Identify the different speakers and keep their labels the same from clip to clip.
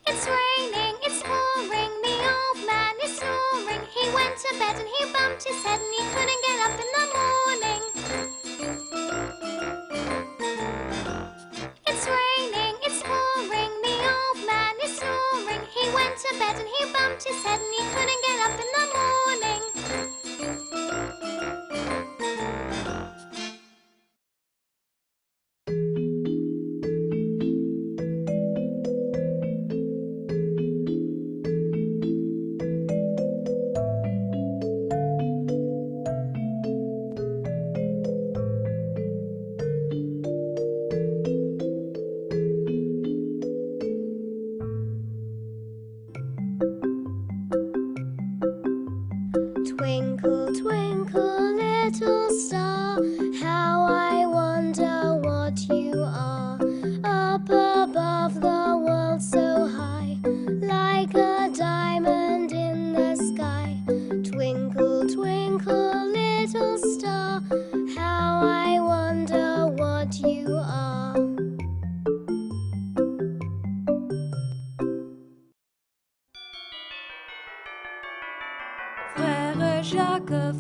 Speaker 1: It's raining, it's pouring, the old man is snoring. He went to bed and he bumped his head and he couldn't get up in the morning. It's raining, it's pouring, the old man is snoring. He went to bed and he bumped his head and he couldn't get up in the morning. Twinkle, twinkle, little star, how I wonder what you are. Up above the world so high, like a diamond in the sky. Twinkle, twinkle, little star, how I wonder what you are.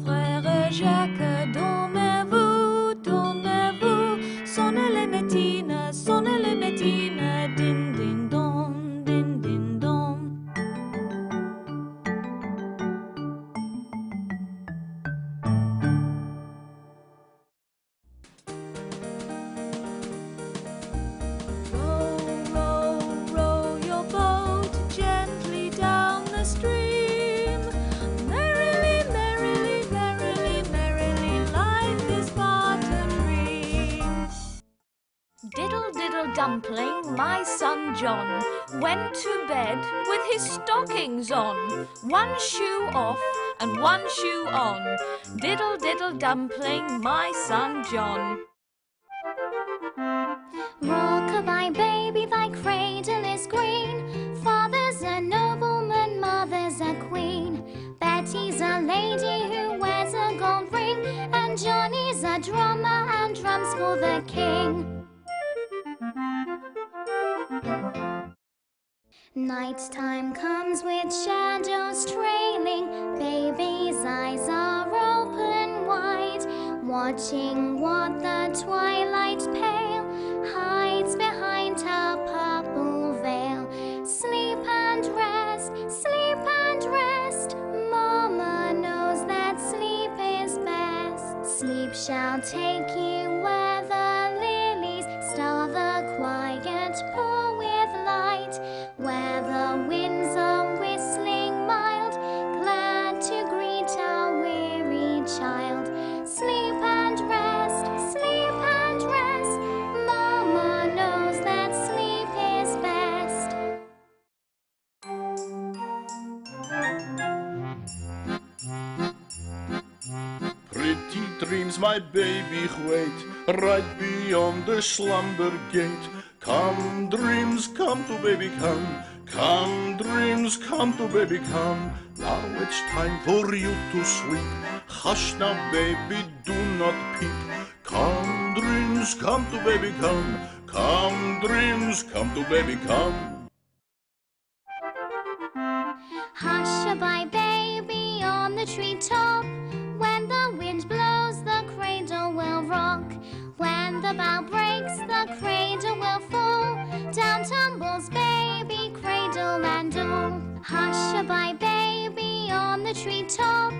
Speaker 2: Frère Jacques, dormez-vous, dormez-vous. Sonnez les matines, din din don, din din don. Row, row, row your boat gently down the stream. Merrily, merrily, merrily, merrily, life is but a dream. Diddle, diddle, dumpling, my son John went to bed with his stockings on. One shoe off and one shoe on. Diddle, diddle, dumpling, my son John.
Speaker 1: Rock-a-bye, baby, thy cradle is green. Father's a nobleman, mother's a queen. Betty's a lady who wears a gold ring, and Johnny's a drummer and drums for the king. Night time comes with shadows trailing. Baby's eyes are open wide, watching what the twilight pale hides behind her purple veil. Sleep and rest, sleep and rest. Mama knows that sleep is best. Sleep shall take you where the lilies star the quiet pool with light, where the winds are whistling mild, glad to greet our weary child. Sleep and rest, sleep and rest. Mama knows that sleep is best.
Speaker 3: Pretty dreams, my baby, wait right beyond the slumber gate. Come, dreams, come to baby, come. Come, dreams, come to baby, come. Now it's time for you to sleep. Hush now, baby, do not peep. Come, dreams, come to baby, come. Come, dreams, come to baby, come.
Speaker 1: Hush-a-bye, baby, on the treetop. When the wind blows, the cradle will rock. When the bough breaks, the cradle will fall. Down tumbles baby, cradle and all. Hush-a-bye, baby, on the treetop.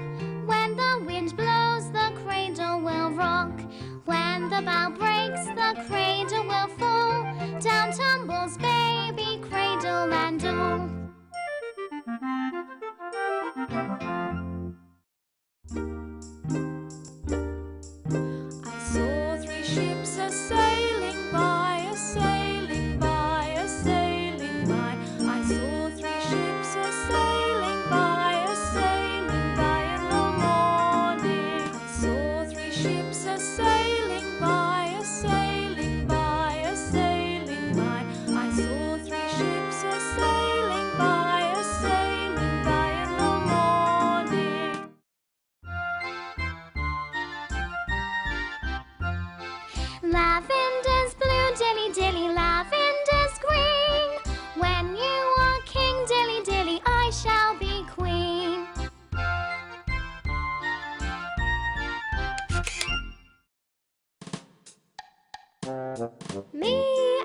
Speaker 1: When the wind blows, the cradle will rock. When the bough breaks, the cradle will fall. Down tumbles baby, cradle and all.
Speaker 2: I saw three ships a-sailing by, a-sailing by, a-sailing by. I saw three ships a-sailing by, a-sailing by in the morning. I saw three ships a-sailing by, a-sailing
Speaker 1: Me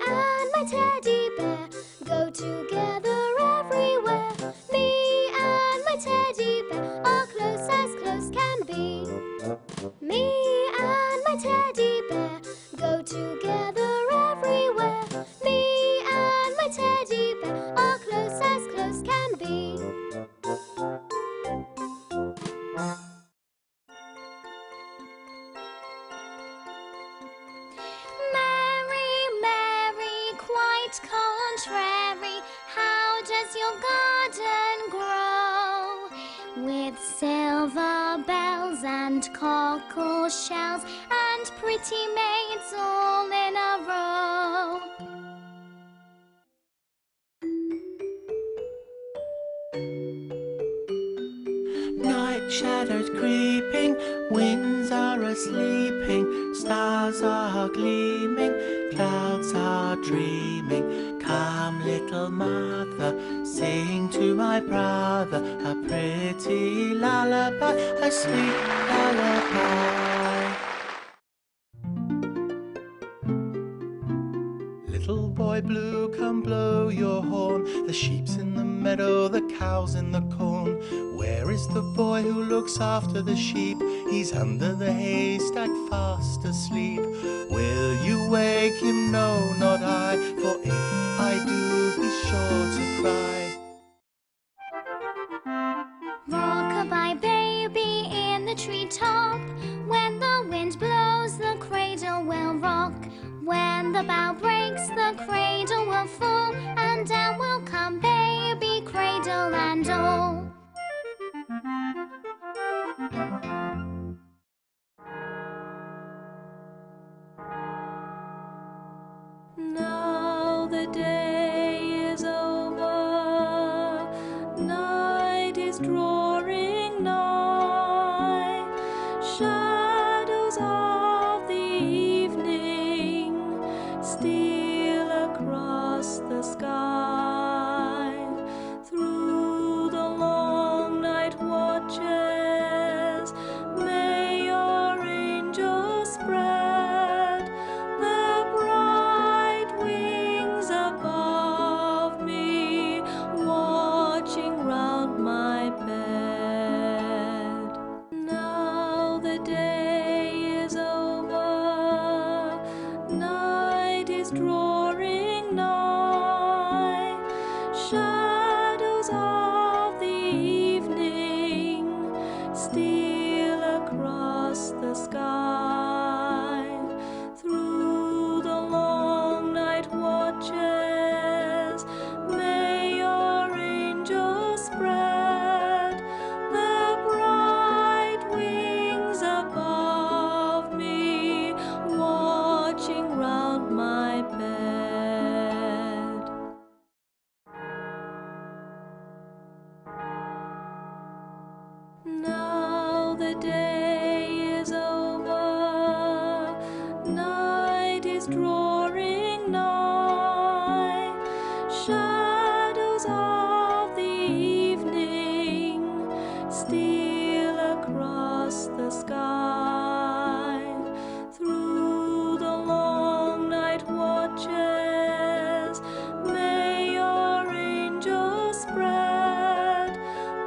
Speaker 1: and my teddy bear go together everywhere. Me and my teddy bear are close as close can be. Me and my teddy bear go together everywhere. Me and my teddy bear are close as close can be. Mary, Mary, quite contrary, how does your garden grow? With silver bells and cockle shells and pretty maids all in a row.
Speaker 4: Night shadows creeping, winds are a-sleeping, stars are gleaming, clouds are dreaming. Come, little mother, sing to my brother a pretty lullaby, a sweet lullaby. Little boy blue, come blow your horn. The sheep's in the meadow, the cow's in the corn. Where is the boy who looks after the sheep? He's under the haystack fast asleep. Will you wake him? No, not I, for if I do, he's sure to cry.
Speaker 1: Rock-a-bye baby in the treetop. When the wind blows, the cradle will rock. When the bough breaks, the cradle will fall, and down will come baby, cradle and all.
Speaker 2: Now the day is over, night is drawing nigh, shadows of the evening steal across the sky. Through the long night watches, may your angels spread their bright wings above me, watching round my bed. Now the day is over, night is drawing nigh, shadows of the evening steal across the sky. Through the long night watches, may your angels spread their bright wings above me, watching round my bed. Now the day is over, night is drawing nigh, shadows of the evening steal across the sky. Through the long night watches, may your angels spread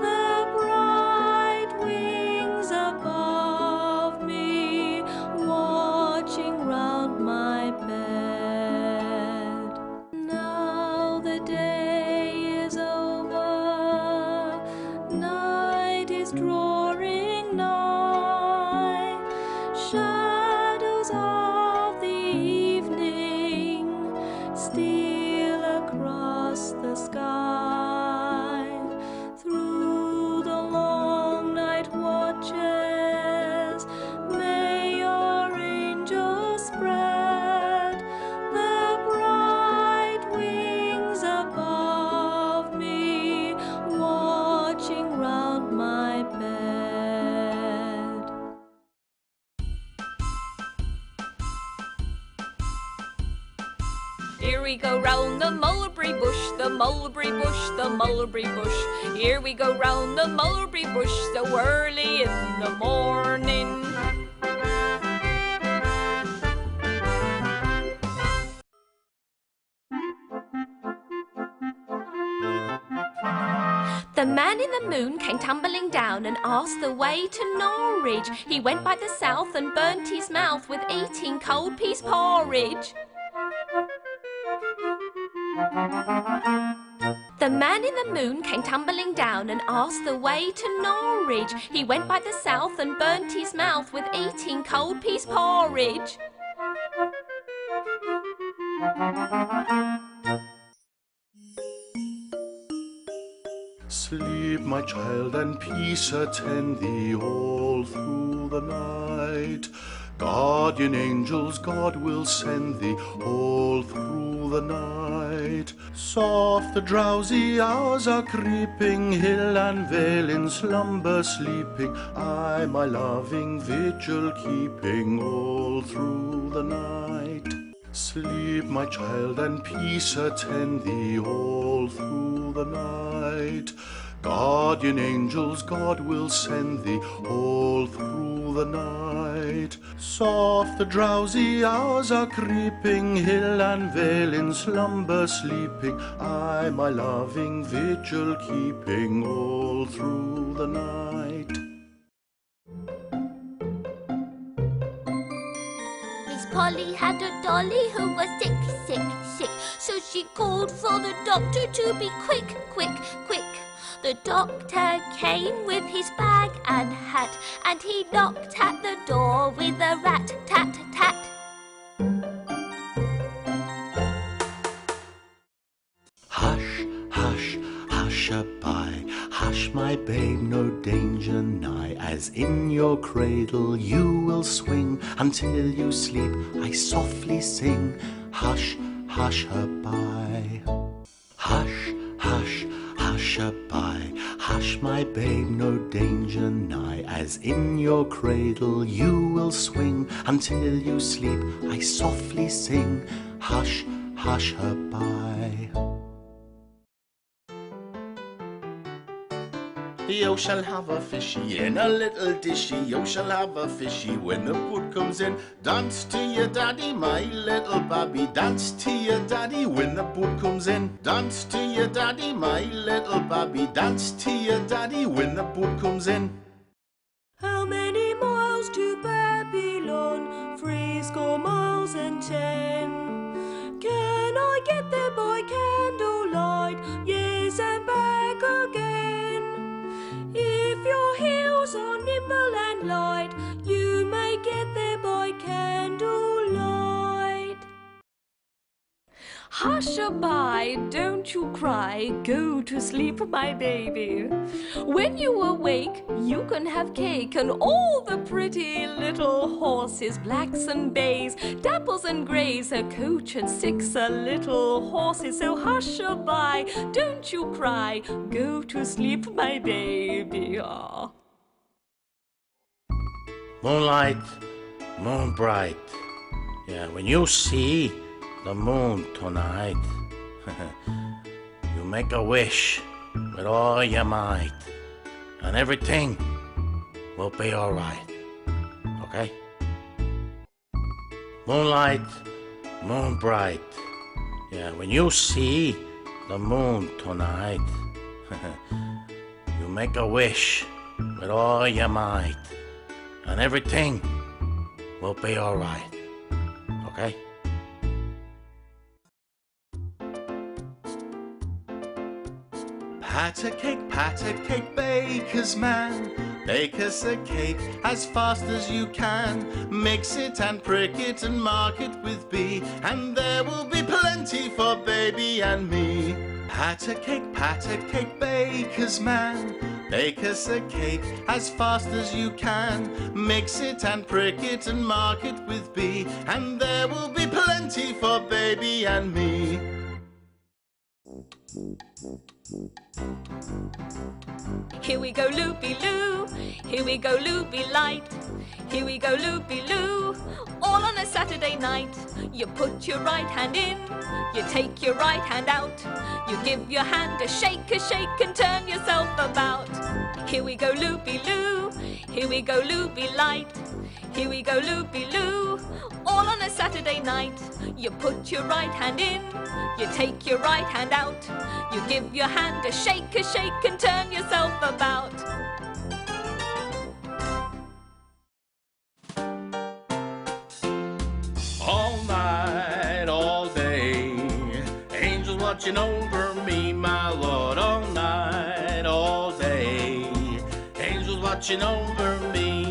Speaker 2: their bright wings above me, watching round my bed. Now the day is over, night is drawing nigh, shadows of the evening steal across the sky. Through the long night watches, may your angels spread their bright wings above me, watching round my bed.
Speaker 5: Here we go round the mulberry bush, the mulberry bush, the mulberry bush. Here we go round the mulberry bush so early in the morning.
Speaker 2: The man in the moon came tumbling down and asked the way to Norwich. He went by the south and burnt his mouth with eating cold peas porridge. The man in the moon came tumbling down and asked the way to Norwich. He went by the south and burnt his mouth with eating cold peas porridge.
Speaker 3: Sleep, my child, and peace attend thee all through the night. Guardian angels God will send thee all through the night. Soft the drowsy hours are creeping, hill and vale in slumber sleeping. I my loving vigil keeping all through the night. Sleep, my child, and peace attend thee all through the night. Guardian angels God will send thee all through the night. Soft the drowsy hours are creeping, hill and vale in slumber sleeping. I my loving vigil keeping all through the night.
Speaker 1: Miss Polly had a dolly who was sick, sick, sick. So she called for the doctor to be quick, quick, quick. The doctor came with his bag and hat, and he knocked at the door with a rat, tat, tat.
Speaker 4: Hush, hush, hush-a-bye, hush, my babe, no danger nigh. As in your cradle you will swing, until you sleep I softly sing. Hush, hush-a-bye. Hush, hush, hush-a-bye, hush, my babe, no danger nigh. As in your cradle you will swing, until you sleep I softly sing. Hush, hush-a-bye.
Speaker 3: You shall have a fishy in a little dishy. You shall have a fishy when the boot comes in. Dance to your daddy, my little babby. Dance to your daddy when the boot comes in. Dance to your daddy, my little babby. Dance to your daddy when the boot comes in.
Speaker 2: How many miles to Babylon? 80 miles and 10. Can I get there by candlelight? Yes, and back again. If your heels are nimble and light, you may get there by candlelight. Hush-a-bye, don't you cry, go to sleep, my baby. When you awake, you can have cake and all the pretty little horses, blacks and bays, dapples and greys, a coach and 6 little horses. So hush-a-bye, don't you cry, go to sleep, my baby. Ah.
Speaker 4: Moonlight, moon bright, yeah, when you see the moon tonight, you make a wish with all your might, and everything will be alright, okay? Moonlight, moon bright, yeah, when you see the moon tonight, you make a wish with all your might, and everything will be alright, okay? Pat a cake, baker's man. Bake us a cake as fast as you can. Mix it and prick it and mark it with B, and there will be plenty for baby and me. Pat a cake, baker's man. Bake us a cake as fast as you can. Mix it and prick it and mark it with B, and there will be plenty for baby and me.
Speaker 2: Here we go loopy-loo, here we go loopy-light, here we go loopy-loo, all on a Saturday night. You put your right hand in, you take your right hand out, you give your hand a shake and turn yourself about. Here we go loopy-loo, here we go loopy-light, here we go loopy-loo, all on a Saturday night.
Speaker 5: You put your right hand in, you take your right hand out. You give your hand a shake and turn yourself about.
Speaker 3: All night, all day, angels watching over me, my Lord. All night, all day, angels watching over me.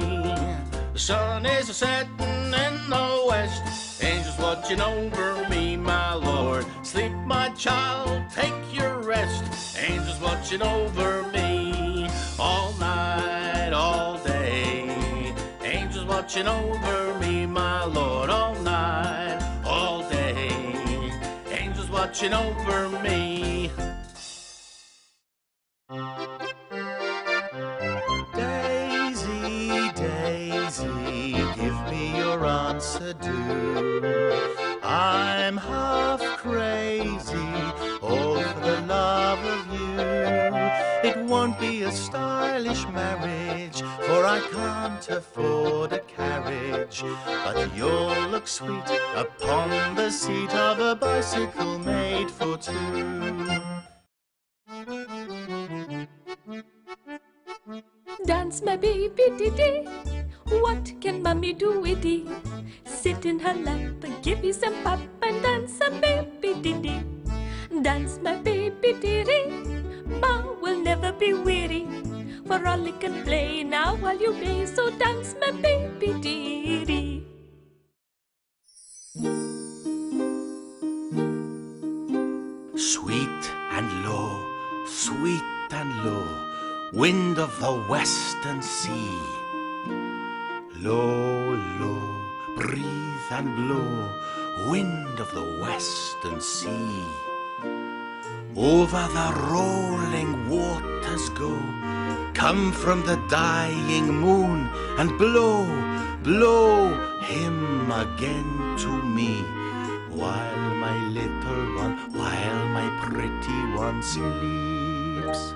Speaker 3: The sun is setting in the west, angels watching over me, my Lord. Sleep, my child, take your rest, angels watching over me. All night, all day, angels watching over me, my Lord. All night, all day, angels watching over me.
Speaker 4: Daisy, Daisy, give me your answer, do. I'm half crazy, all for the love of you. It won't be a stylish marriage, for I can't afford a carriage. But you'll look sweet upon the seat of a bicycle made for two.
Speaker 2: Dance, my baby diddy. What can mommy do with it? Sit in her lap and give you some pap and dance, a baby diddy. Dance, my baby diddy. Ma will never be weary, for frolic and play now while you play. So dance, my baby diddy.
Speaker 4: Sweet and low, sweet and low, wind of the western sea. Low, low, breathe and blow, wind of the western sea. Over the rolling waters go, come from the dying moon, and blow, blow him again to me. While my little one, while my pretty one sleeps.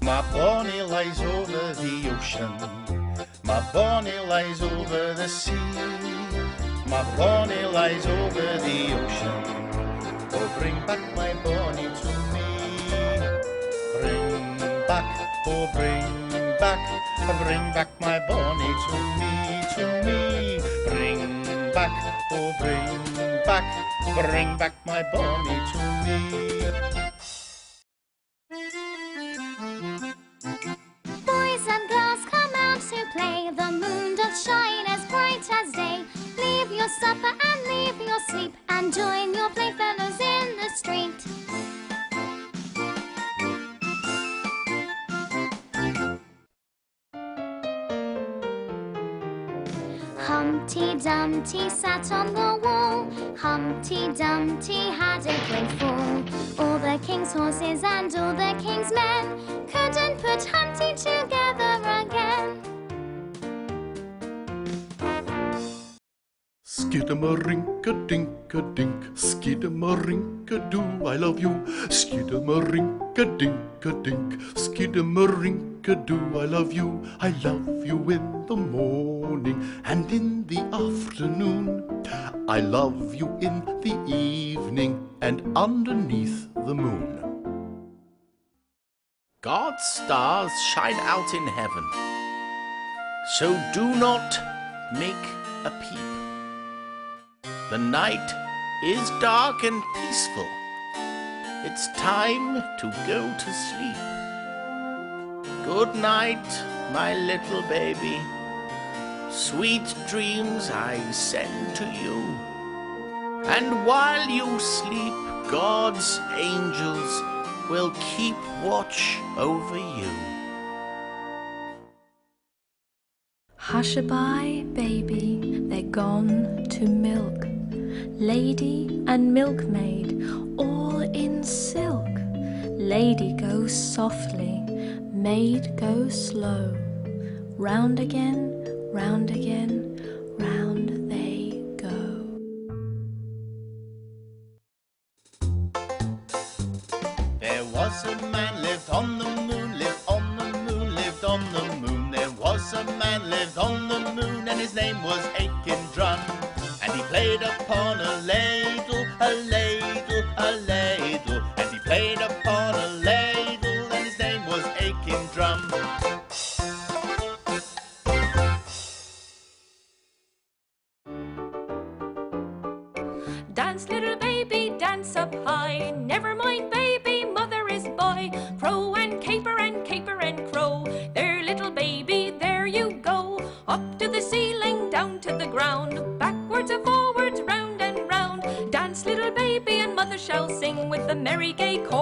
Speaker 4: My bonny lies over the ocean, my bonny lies over the sea. My bonny lies over the ocean, oh bring back my bonny to me. Bring back, oh bring back my bonny to me. Bring back, oh bring back my bonny to me.
Speaker 1: Boys and girls, come out to play. The moon doth shine as bright as day. Leave your supper and leave your sleep, and join your playfellows in the street. Humpty Dumpty sat on the wall. Humpty Dumpty had a great fall. All the king's horses and all the king's men couldn't put Humpty together again.
Speaker 3: Skidamarinka-dinka-dink, skidamarinka-doo, I love you. Skidamarinka-dinka-dink, skidamarinka-doo, I love you. I love you in the morning and in the afternoon. I love you in the evening and underneath the moon. God's stars shine out in heaven, so do not make a peep. The night is dark and peaceful. It's time to go to sleep. Good night, my little baby. Sweet dreams I send to you. And while you sleep, God's angels will keep watch over you.
Speaker 2: Hush-a-bye, baby, they're gone to milk. Lady and milkmaid, all in silk. Lady goes softly, maid goes slow. Round again, round again, round they go.
Speaker 4: There was a man lived on the moon, lived on the moon, lived on the moon. There was a man man lived on the moon, and his name was Aching Drum. And he played upon a ladle, a ladle, a ladle. And he played upon a ladle, and his name was Aching Drum.
Speaker 2: Dance, little baby, dance up high. Never mind, baby, mother is by. Crow and caper and caper and crow. There, little baby, there you go. Up to the ceiling, down to the ground. Backwards and forwards, round and round. Dance, little baby, and mother shall sing with the merry gay chorus.